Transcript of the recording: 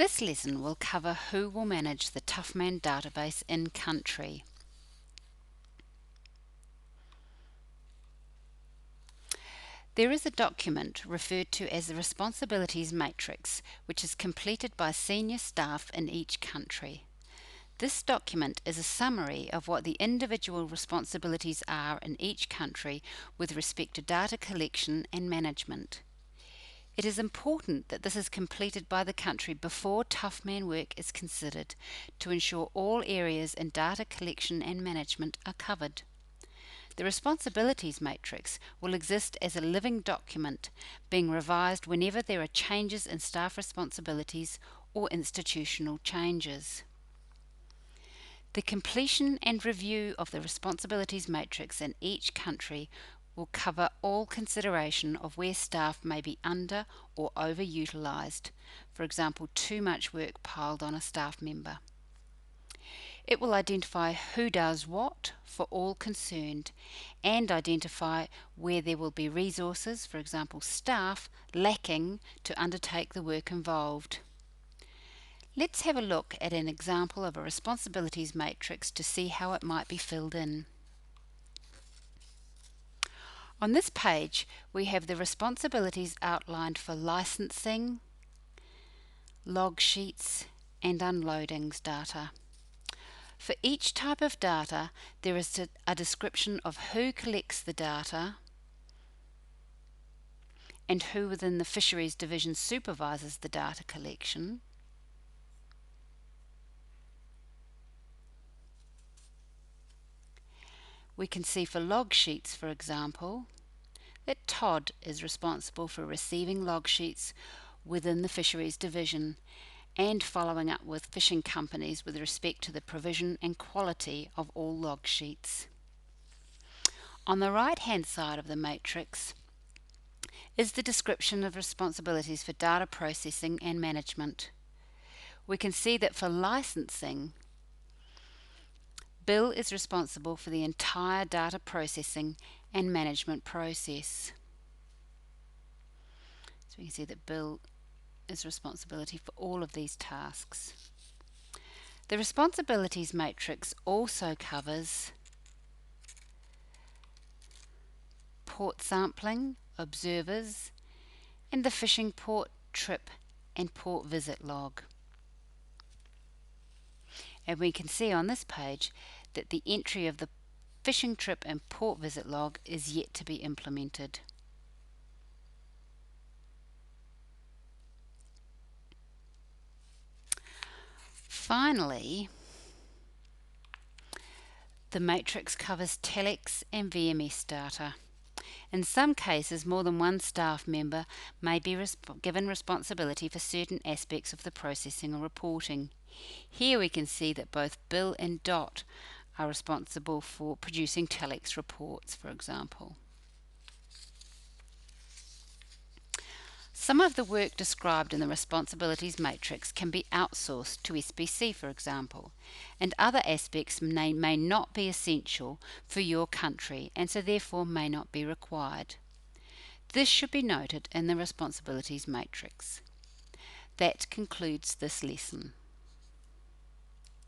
This lesson will cover who will manage the TUFMAN database in country. There is a document referred to as the Responsibilities Matrix, which is completed by senior staff in each country. This document is a summary of what the individual responsibilities are in each country with respect to data collection and management. It is important that this is completed by the country before TUFMAN work is considered to ensure all areas in data collection and management are covered. The Responsibilities Matrix will exist as a living document, being revised whenever there are changes in staff responsibilities or institutional changes. The completion and review of the Responsibilities Matrix in each country will cover all consideration of where staff may be under or overutilised, for example, too much work piled on a staff member. It will identify who does what for all concerned and identify where there will be resources, for example staff, lacking to undertake the work involved. Let's have a look at an example of a responsibilities matrix to see how it might be filled in. On this page we have the responsibilities outlined for licensing, log sheets and unloadings data. For each type of data there is a description of who collects the data and who within the Fisheries Division supervises the data collection. We can see for log sheets, for example, that Todd is responsible for receiving log sheets within the Fisheries Division and following up with fishing companies with respect to the provision and quality of all log sheets. On the right hand side of the matrix is the description of responsibilities for data processing and management. We can see that for licensing, Bill is responsible for the entire data processing and management process. So we can see that Bill is responsibility for all of these tasks. The responsibilities matrix also covers port sampling, observers, and the fishing port trip and port visit log. And we can see on this page that the entry of the fishing trip and port visit log is yet to be implemented. Finally, the matrix covers telex and VMS data. In some cases, more than one staff member may be given responsibility for certain aspects of the processing or reporting. Here we can see that both Bill and Dot are responsible for producing telex reports, for example. Some of the work described in the responsibilities matrix can be outsourced to SBC, for example, and other aspects may not be essential for your country and so therefore may not be required. This should be noted in the responsibilities matrix. That concludes this lesson.